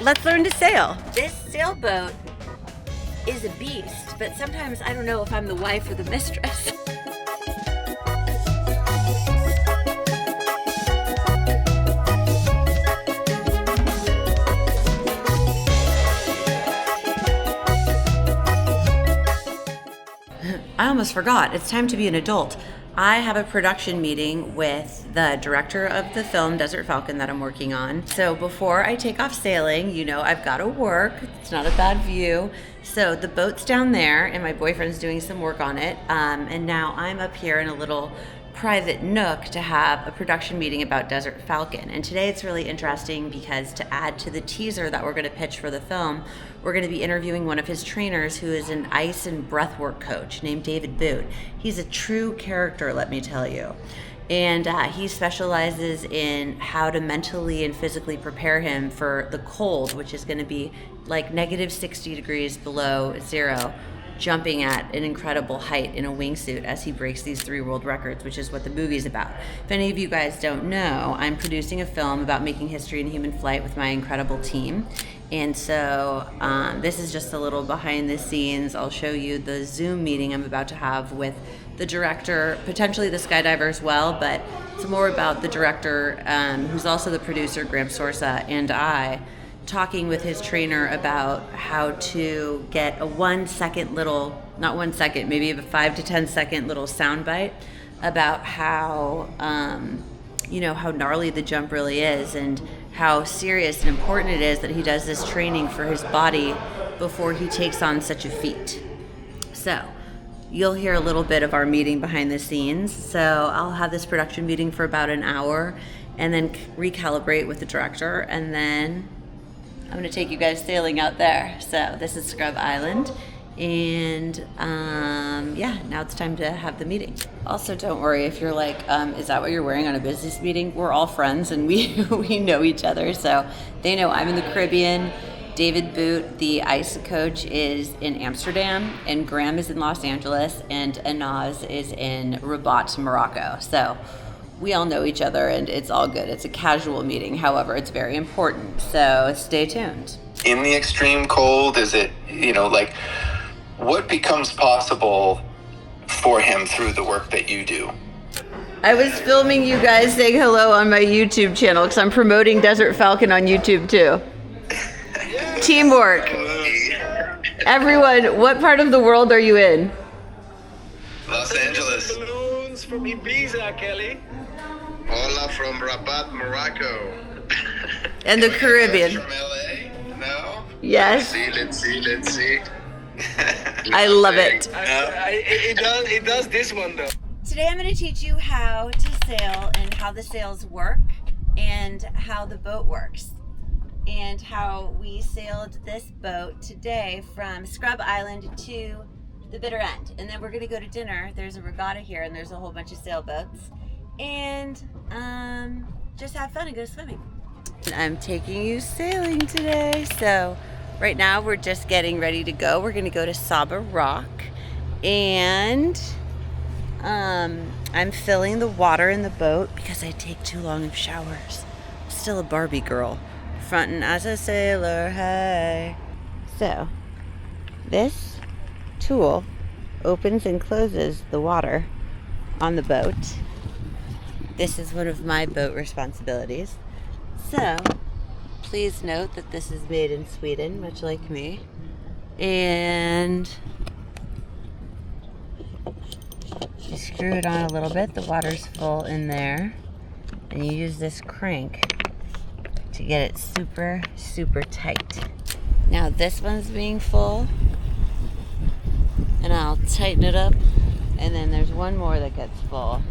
let's learn to sail. This sailboat is a beast, but sometimes I don't know if I'm the wife or the mistress. I almost forgot. It's time to be an adult. I have a production meeting with the director of the film Desert Falcon that I'm working on. So before I take off sailing, you know, I've got to work. It's not a bad view. So the boat's down there and my boyfriend's doing some work on it. And now I'm up here in a little private nook to have a production meeting about Desert Falcon. And today it's really interesting because to add to the teaser that we're going to pitch for the film, we're going to be interviewing one of his trainers who is an ice and breathwork coach named David Boot. He's a true character, let me tell you. And he specializes in how to mentally and physically prepare him for the cold, which is going to be like negative 60 degrees below zero, jumping at an incredible height in a wingsuit as he breaks these 3 world records, which is what the movie's about. If any of you guys don't know, I'm producing a film about making history in human flight with my incredible team. And so this is just a little behind the scenes. I'll show you the Zoom meeting I'm about to have with the director, potentially the skydiver as well, but it's more about the director, who's also the producer, Graham Sorsa, and I, talking with his trainer about how to get a 1 second little, not 1 second, maybe a 5 to 10 second little sound bite about how, how gnarly the jump really is and how serious and important it is that he does this training for his body before he takes on such a feat. So you'll hear a little bit of our meeting behind the scenes. So I'll have this production meeting for about an hour and then recalibrate with the director, and then I'm going to take you guys sailing out there. So this is Scrub Island, and now it's time to have the meeting. Also, don't worry if you're like, is that what you're wearing on a business meeting? We're all friends and we know each other, so they know I'm in the Caribbean. David Boot, the ice coach, is in Amsterdam, and Graham is in Los Angeles, and Anaz is in Rabat, Morocco. So we all know each other and it's all good. It's a casual meeting. However, it's very important. So stay tuned. In the extreme cold, is it, what becomes possible for him through the work that you do? I was filming you guys saying hello on my YouTube channel because I'm promoting Desert Falcon on YouTube too. Teamwork. Everyone, what part of the world are you in? Los Angeles. Balloons from Ibiza, Kelly. Hola from Rabat, Morocco. And the Caribbean. From LA? No? Yes. Let's see. I love it. It does this one though. Today I'm going to teach you how to sail and how the sails work and how the boat works and how we sailed this boat today from Scrub Island to the bitter end. And then we're going to go to dinner. There's a regatta here and there's a whole bunch of sailboats. And just have fun and go swimming. I'm taking you sailing today. So right now we're just getting ready to go. We're going to go to Saba Rock, and I'm filling the water in the boat because I take too long of showers. I'm still a Barbie girl, frontin' as a sailor, hey. So this tool opens and closes the water on the boat. This is one of my boat responsibilities. So please note that this is made in Sweden, much like me. And you screw it on a little bit, the water's full in there, and you use this crank to get it super, super tight. Now this one's being full, and I'll tighten it up, and then there's one more that gets full.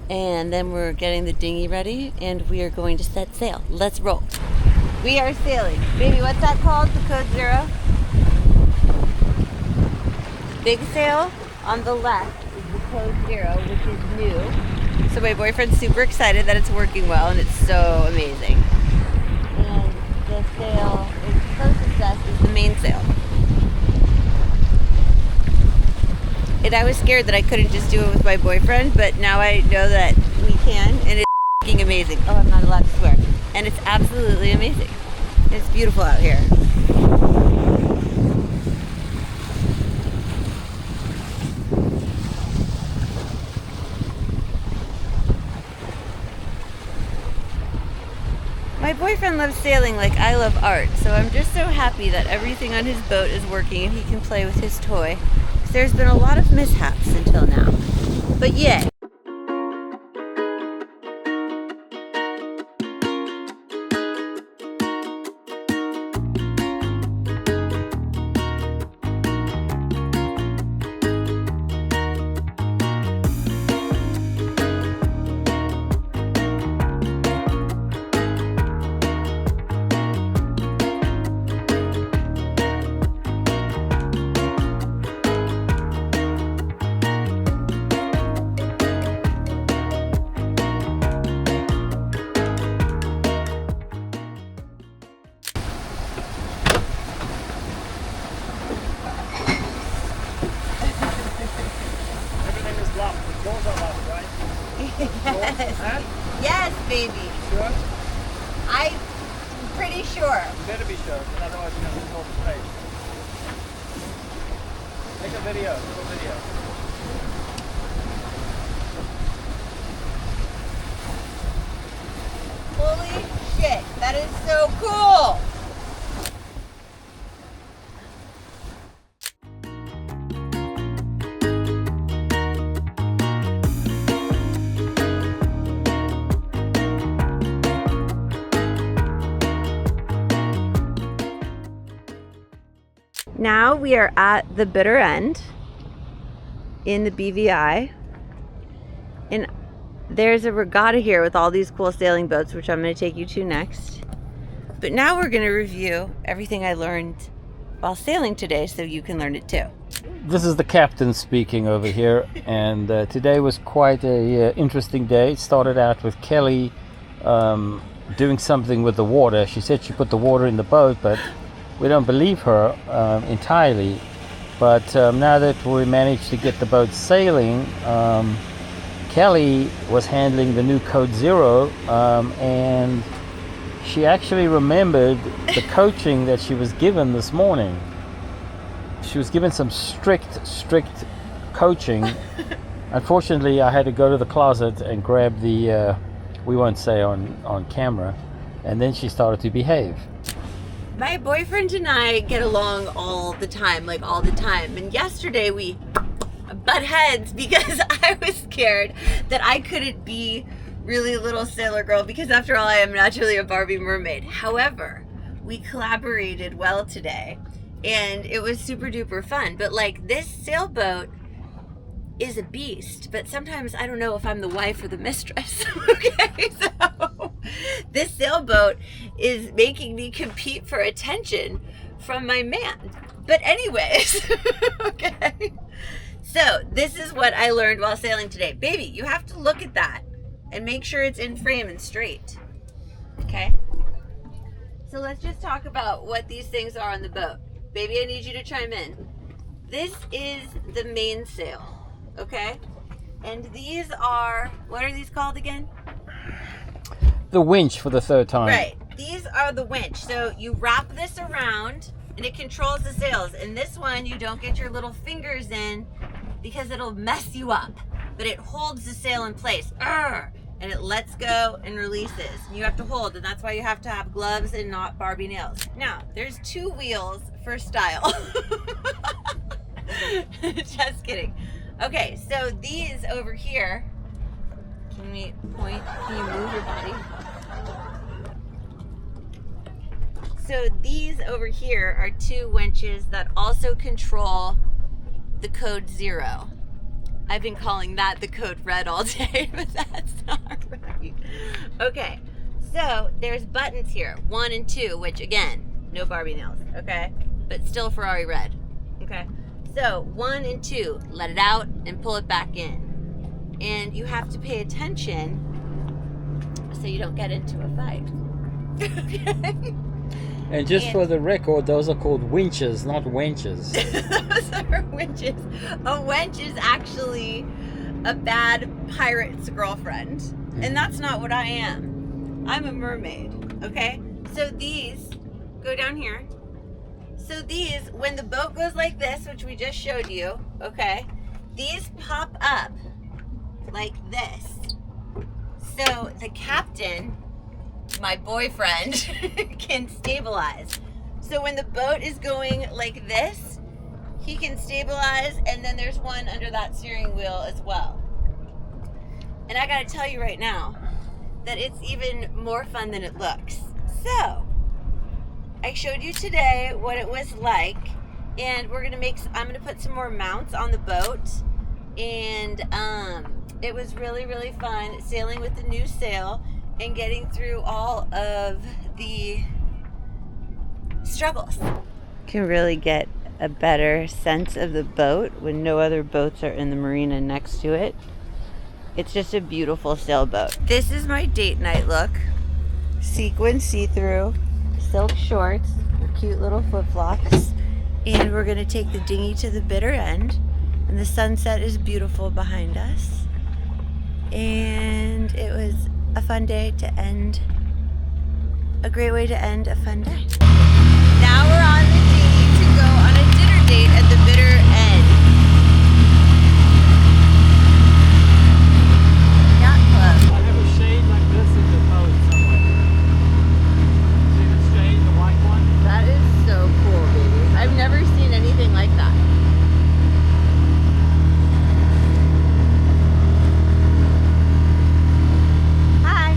And then we're getting the dinghy ready, and we are going to set sail. Let's roll. We are sailing. Baby, what's that called, the code 0? Big sail on the left is the code 0, which is new. So my boyfriend's super excited that it's working well, and it's so amazing. And the sail is closest us is the mainsail. And I was scared that I couldn't just do it with my boyfriend, but now I know that we can, and it's f***ing amazing. Oh, I'm not allowed to swear. And it's absolutely amazing. It's beautiful out here. My boyfriend loves sailing like I love art, so I'm just so happy that everything on his boat is working and he can play with his toy. 'Cause there's been a lot of mishaps until now. But yay! Everything is locked. The doors are locked, right? Yes. Huh? Yes, baby. Sure? I'm pretty sure. You better be sure, otherwise you're going to hold the place. Make a video. Do a video. Holy shit, that is so cool! Now we are at the bitter end in the BVI, and there's a regatta here with all these cool sailing boats, which I'm going to take you to next. But now we're going to review everything I learned while sailing today so you can learn it too. This is the captain speaking over here, and today was quite a interesting day. It started out with Kelly doing something with the water. She said she put the water in the boat, but we don't believe her entirely. But now that we managed to get the boat sailing, Kelly was handling the new Code Zero, and she actually remembered the coaching that she was given this morning. She was given some strict coaching. Unfortunately, I had to go to the closet and grab the, we won't say on camera, and then she started to behave. My boyfriend and I get along all the time, like all the time. And yesterday we butt heads because I was scared that I couldn't be really little sailor girl because after all I am naturally a Barbie mermaid. However, we collaborated well today and it was super duper fun. But like this sailboat is a beast, but sometimes I don't know if I'm the wife or the mistress. Okay, so this sailboat is making me compete for attention from my man. But anyways, okay. So this is what I learned while sailing today. Baby, you have to look at that and make sure it's in frame and straight. Okay? So let's just talk about what these things are on the boat. Baby, I need you to chime in. This is the mainsail, okay? And these are, what are these called again? The winch for the third time. Right. These are the winch. So you wrap this around and it controls the sails. And this one, you don't get your little fingers in because it'll mess you up. But it holds the sail in place. Arr! And it lets go and releases. You have to hold, and that's why you have to have gloves and not Barbie nails. Now, there's 2 wheels for style. Just kidding. Okay, so these over here, can we point? Can you move your body? So these over here are 2 winches that also control the Code Zero. I've been calling that the Code Red all day, but that's not right. Okay, so there's buttons here, 1 and 2, which again, no Barbie nails, okay? But still Ferrari red, okay? So 1 and 2, let it out and pull it back in. And you have to pay attention so you don't get into a fight. Okay? And just for the record, those are called winches, not wenches. Those are winches. A wench is actually a bad pirate's girlfriend. And that's not what I am. I'm a mermaid, okay? So these go down here. So these, when the boat goes like this, which we just showed you, okay, these pop up like this. So the captain, my boyfriend, can stabilize. So when the boat is going like this, he can stabilize, and then there's one under that steering wheel as well. And I gotta tell you right now that it's even more fun than it looks. So, I showed you today what it was like, and I'm gonna put some more mounts on the boat, and it was really, really fun sailing with the new sail and getting through all of the struggles. You can really get a better sense of the boat when no other boats are in the marina next to it. It's just a beautiful sailboat. This is my date night look. Sequin see-through, silk shorts, cute little flip-flops. And we're gonna take the dinghy to the bitter end. And the sunset is beautiful behind us. And it was a fun day to end, a great way to end a fun day. Now we're on the dinghy to go on a dinner date at the bitter end. I have a shade like this in the boat somewhere. See the shade, the white one? That is so cool, baby. I've never seen anything like that. Hi.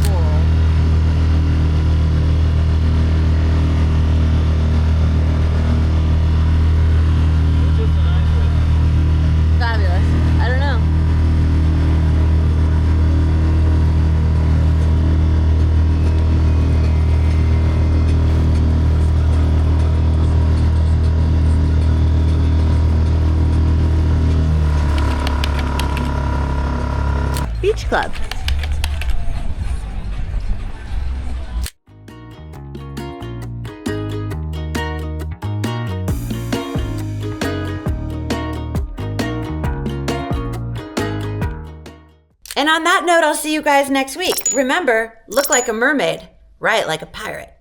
Cool. Which is the nicest? Fabulous. I don't know. Beach Club. And on that note, I'll see you guys next week. Remember, look like a mermaid, write like a pirate.